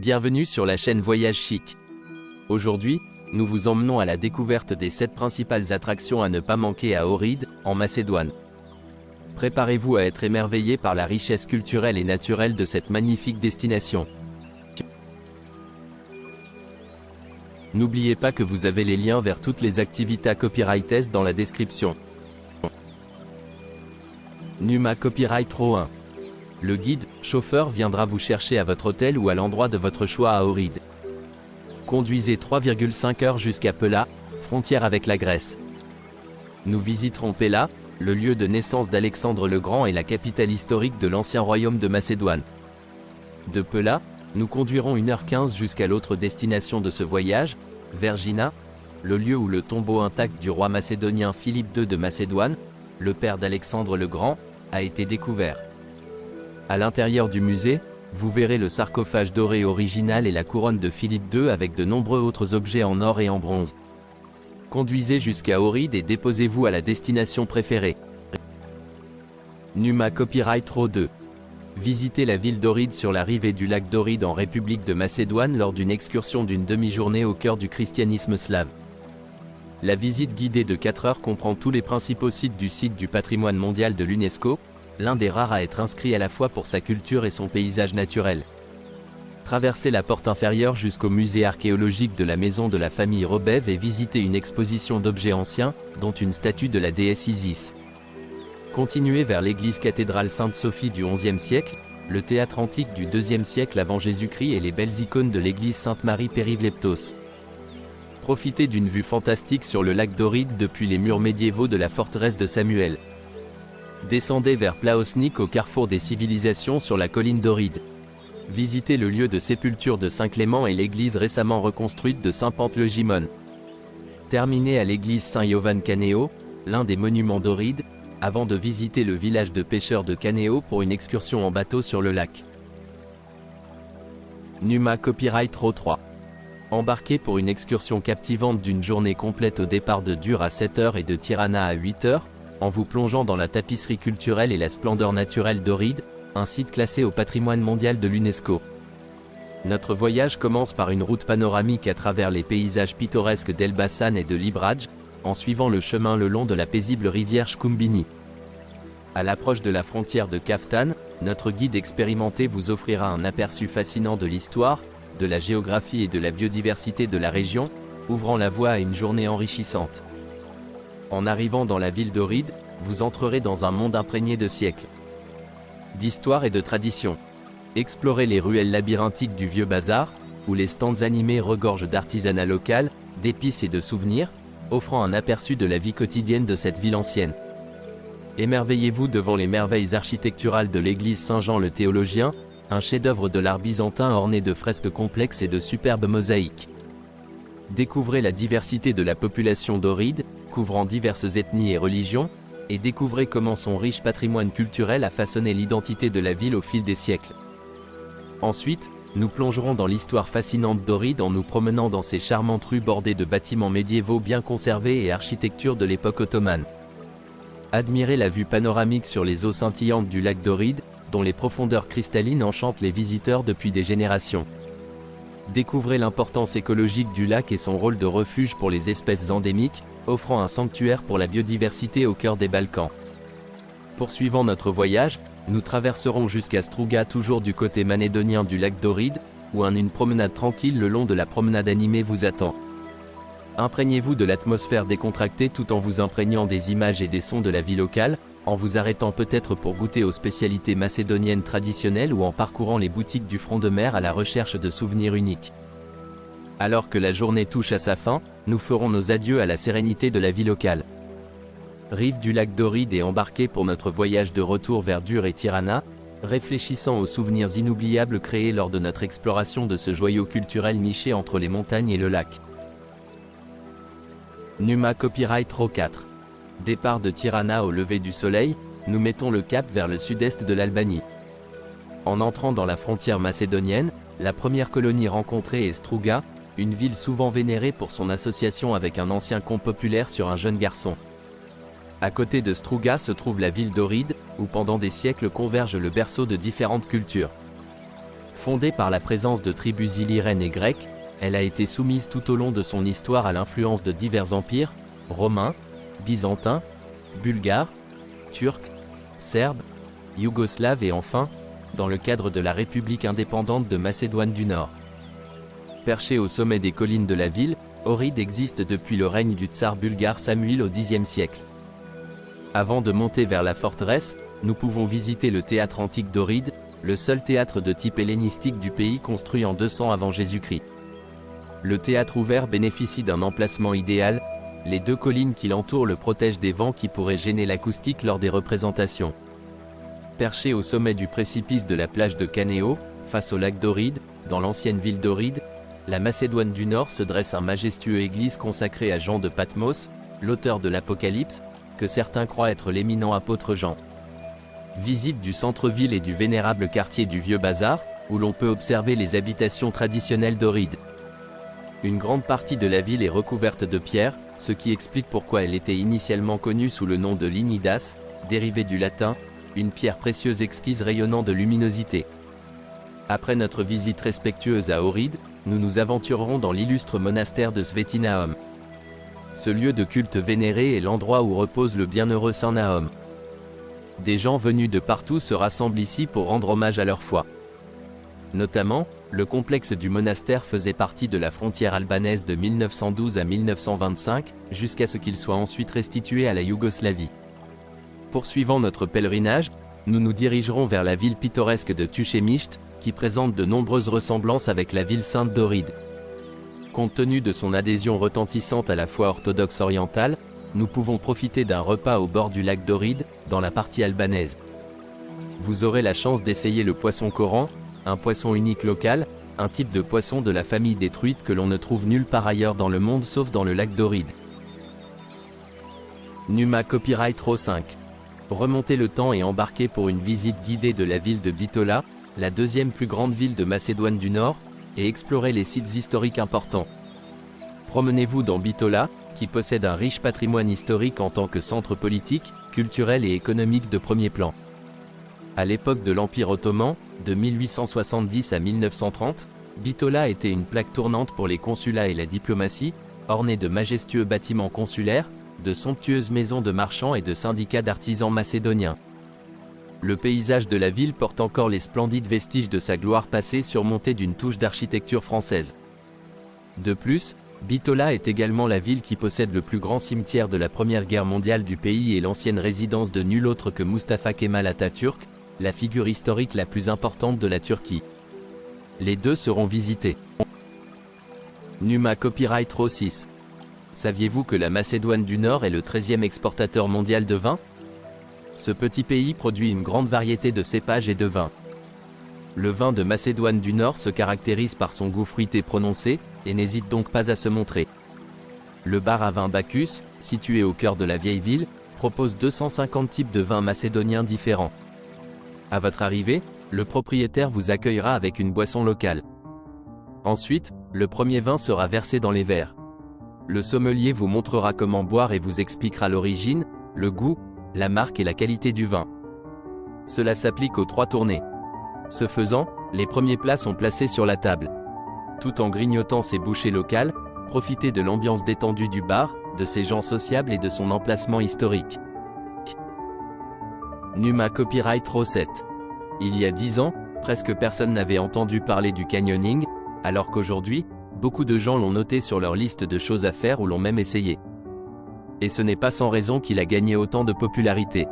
Bienvenue sur la chaîne Voyage Chic. Aujourd'hui, nous vous emmenons à la découverte des 7 principales attractions à ne pas manquer à Ohrid, en Macédoine. Préparez-vous à être émerveillé par la richesse culturelle et naturelle de cette magnifique destination. N'oubliez pas que vous avez les liens vers toutes les activités copyrighted dans la description. Numa Copyright Row 1. Le guide, chauffeur viendra vous chercher à votre hôtel ou à l'endroit de votre choix à Ohrid. Conduisez 3,5 heures jusqu'à Pella, frontière avec la Grèce. Nous visiterons Pella, le lieu de naissance d'Alexandre le Grand et la capitale historique de l'ancien royaume de Macédoine. De Pella, nous conduirons 1h15 jusqu'à l'autre destination de ce voyage, Vergina, le lieu où le tombeau intact du roi macédonien Philippe II de Macédoine, le père d'Alexandre le Grand, a été découvert. À l'intérieur du musée, vous verrez le sarcophage doré original et la couronne de Philippe II avec de nombreux autres objets en or et en bronze. Conduisez jusqu'à Ohrid et déposez-vous à la destination préférée. Numa Copyright Row 2. Visitez la ville d'Ohrid sur la rive du lac d'Ohrid en République de Macédoine lors d'une excursion d'une demi-journée au cœur du christianisme slave. La visite guidée de 4 heures comprend tous les principaux sites du patrimoine mondial de l'UNESCO, l'un des rares à être inscrit à la fois pour sa culture et son paysage naturel. Traversez la porte inférieure jusqu'au musée archéologique de la maison de la famille Robev et visitez une exposition d'objets anciens, dont une statue de la déesse Isis. Continuez vers l'église cathédrale Sainte-Sophie du XIe siècle, le théâtre antique du IIe siècle avant Jésus-Christ et les belles icônes de l'église Sainte-Marie Périvleptos. Profitez d'une vue fantastique sur le lac d'Ohrid depuis les murs médiévaux de la forteresse de Samuel. Descendez vers Plaosnik au carrefour des civilisations sur la colline d'Ohrid. Visitez le lieu de sépulture de Saint-Clément et l'église récemment reconstruite de Saint-Panteleimon. Terminez à l'église Saint-Yovan Caneo, l'un des monuments d'Ohrid, avant de visiter le village de pêcheurs de Caneo pour une excursion en bateau sur le lac. Numa Copyright Row 3. Embarquez pour une excursion captivante d'une journée complète au départ de Dur à 7 h et de Tirana à 8 h, en vous plongeant dans la tapisserie culturelle et la splendeur naturelle d'Ohrid, un site classé au patrimoine mondial de l'UNESCO. Notre voyage commence par une route panoramique à travers les paysages pittoresques d'Elbasan et de Libraj, en suivant le chemin le long de la paisible rivière Shkumbini. À l'approche de la frontière de Kaftan, notre guide expérimenté vous offrira un aperçu fascinant de l'histoire, de la géographie et de la biodiversité de la région, ouvrant la voie à une journée enrichissante. En arrivant dans la ville d'Ohrid, vous entrerez dans un monde imprégné de siècles d'histoire et de tradition. Explorez les ruelles labyrinthiques du vieux bazar, où les stands animés regorgent d'artisanat local, d'épices et de souvenirs, offrant un aperçu de la vie quotidienne de cette ville ancienne. Émerveillez-vous devant les merveilles architecturales de l'église Saint-Jean le Théologien, un chef-d'œuvre de l'art byzantin orné de fresques complexes et de superbes mosaïques. Découvrez la diversité de la population d'Ohrid, couvrant diverses ethnies et religions, et découvrez comment son riche patrimoine culturel a façonné l'identité de la ville au fil des siècles. Ensuite, nous plongerons dans l'histoire fascinante d'Ohrid en nous promenant dans ces charmantes rues bordées de bâtiments médiévaux bien conservés et architecture de l'époque ottomane. Admirez la vue panoramique sur les eaux scintillantes du lac d'Ohrid, dont les profondeurs cristallines enchantent les visiteurs depuis des générations. Découvrez l'importance écologique du lac et son rôle de refuge pour les espèces endémiques, offrant un sanctuaire pour la biodiversité au cœur des Balkans. Poursuivant notre voyage, nous traverserons jusqu'à Struga toujours du côté manédonien du lac d'Ohrid, où une promenade tranquille le long de la promenade animée vous attend. Imprégnez-vous de l'atmosphère décontractée tout en vous imprégnant des images et des sons de la vie locale, en vous arrêtant peut-être pour goûter aux spécialités macédoniennes traditionnelles ou en parcourant les boutiques du front de mer à la recherche de souvenirs uniques. Alors que la journée touche à sa fin, nous ferons nos adieux à la sérénité de la vie locale. Rive du lac d'Ohrid et embarquez pour notre voyage de retour vers Dur et Tirana, réfléchissant aux souvenirs inoubliables créés lors de notre exploration de ce joyau culturel niché entre les montagnes et le lac. Numa Copyright Row 4. Départ de Tirana au lever du soleil, nous mettons le cap vers le sud-est de l'Albanie. En entrant dans la frontière macédonienne, la première colonie rencontrée est Struga, une ville souvent vénérée pour son association avec un ancien conte populaire sur un jeune garçon. À côté de Struga se trouve la ville d'Ohrid, où pendant des siècles converge le berceau de différentes cultures. Fondée par la présence de tribus illyriennes et grecques, elle a été soumise tout au long de son histoire à l'influence de divers empires, romains, byzantins, bulgares, turcs, serbes, yougoslaves et enfin, dans le cadre de la République indépendante de Macédoine du Nord. Perchée au sommet des collines de la ville, Ohrid existe depuis le règne du tsar bulgare Samuil au Xe siècle. Avant de monter vers la forteresse, nous pouvons visiter le théâtre antique d'Ohrid, le seul théâtre de type hellénistique du pays construit en 200 avant Jésus-Christ. Le théâtre ouvert bénéficie d'un emplacement idéal, les deux collines qui l'entourent le protègent des vents qui pourraient gêner l'acoustique lors des représentations. Perché au sommet du précipice de la plage de Canéo, face au lac d'Ohrid, dans l'ancienne ville d'Ohrid, la Macédoine du Nord se dresse un majestueux église consacré à Jean de Patmos, l'auteur de l'Apocalypse, que certains croient être l'éminent apôtre Jean. Visite du centre-ville et du vénérable quartier du Vieux Bazar, où l'on peut observer les habitations traditionnelles d'Ohrid. Une grande partie de la ville est recouverte de pierres, ce qui explique pourquoi elle était initialement connue sous le nom de Linidas, dérivé du latin, une pierre précieuse exquise rayonnant de luminosité. Après notre visite respectueuse à Ohrid, nous nous aventurerons dans l'illustre monastère de Sveti Nahom. Ce lieu de culte vénéré est l'endroit où repose le bienheureux saint Nahom. Des gens venus de partout se rassemblent ici pour rendre hommage à leur foi. Notamment, le complexe du monastère faisait partie de la frontière albanaise de 1912 à 1925, jusqu'à ce qu'il soit ensuite restitué à la Yougoslavie. Poursuivant notre pèlerinage, nous nous dirigerons vers la ville pittoresque de Tuchemicht, qui présente de nombreuses ressemblances avec la ville sainte d'Ohrid. Compte tenu de son adhésion retentissante à la foi orthodoxe orientale, nous pouvons profiter d'un repas au bord du lac d'Ohrid, dans la partie albanaise. Vous aurez la chance d'essayer le poisson coran, un poisson unique local, un type de poisson de la famille des truites que l'on ne trouve nulle part ailleurs dans le monde sauf dans le lac d'Ohrid. Numa Copyright Raw 5. Remontez le temps et embarquez pour une visite guidée de la ville de Bitola, la deuxième plus grande ville de Macédoine du Nord, et explorez les sites historiques importants. Promenez-vous dans Bitola, qui possède un riche patrimoine historique en tant que centre politique, culturel et économique de premier plan. À l'époque de l'Empire ottoman, de 1870 à 1930, Bitola était une plaque tournante pour les consulats et la diplomatie, ornée de majestueux bâtiments consulaires, de somptueuses maisons de marchands et de syndicats d'artisans macédoniens. Le paysage de la ville porte encore les splendides vestiges de sa gloire passée surmontés d'une touche d'architecture française. De plus, Bitola est également la ville qui possède le plus grand cimetière de la Première Guerre mondiale du pays et l'ancienne résidence de nul autre que Mustafa Kemal Atatürk, la figure historique la plus importante de la Turquie. Les deux seront visités. Numa Copyright Raw 6. Saviez-vous que la Macédoine du Nord est le 13e exportateur mondial de vin ? Ce petit pays produit une grande variété de cépages et de vins. Le vin de Macédoine du Nord se caractérise par son goût fruité prononcé, et n'hésite donc pas à se montrer. Le bar à vin Bacchus, situé au cœur de la vieille ville, propose 250 types de vins macédoniens différents. À votre arrivée, le propriétaire vous accueillera avec une boisson locale. Ensuite, le premier vin sera versé dans les verres. Le sommelier vous montrera comment boire et vous expliquera l'origine, le goût, la marque et la qualité du vin. Cela s'applique aux 3 tournées. Ce faisant, les premiers plats sont placés sur la table. Tout en grignotant ces bouchées locales, profitez de l'ambiance détendue du bar, de ses gens sociables et de son emplacement historique. Numa Copyright Raw 7. Il y a 10 ans, presque personne n'avait entendu parler du canyoning, alors qu'aujourd'hui, beaucoup de gens l'ont noté sur leur liste de choses à faire ou l'ont même essayé. Et ce n'est pas sans raison qu'il a gagné autant de popularité.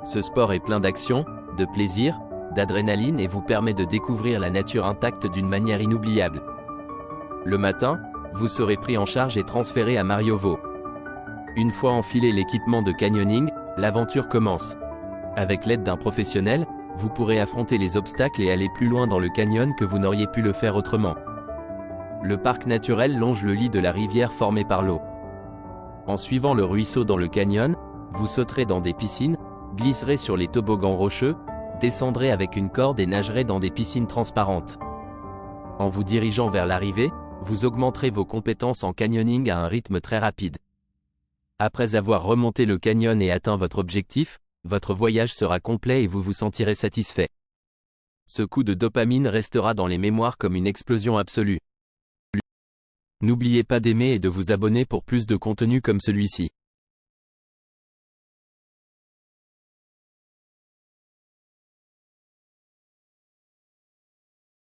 Ce sport est plein d'action, de plaisir, d'adrénaline et vous permet de découvrir la nature intacte d'une manière inoubliable. Le matin, vous serez pris en charge et transféré à Mariovo. Une fois enfilé l'équipement de canyoning, l'aventure commence. Avec l'aide d'un professionnel, vous pourrez affronter les obstacles et aller plus loin dans le canyon que vous n'auriez pu le faire autrement. Le parc naturel longe le lit de la rivière formée par l'eau. En suivant le ruisseau dans le canyon, vous sauterez dans des piscines, glisserez sur les toboggans rocheux, descendrez avec une corde et nagerez dans des piscines transparentes. En vous dirigeant vers l'arrivée, vous augmenterez vos compétences en canyoning à un rythme très rapide. Après avoir remonté le canyon et atteint votre objectif, votre voyage sera complet et vous vous sentirez satisfait. Ce coup de dopamine restera dans les mémoires comme une explosion absolue. N'oubliez pas d'aimer et de vous abonner pour plus de contenu comme celui-ci.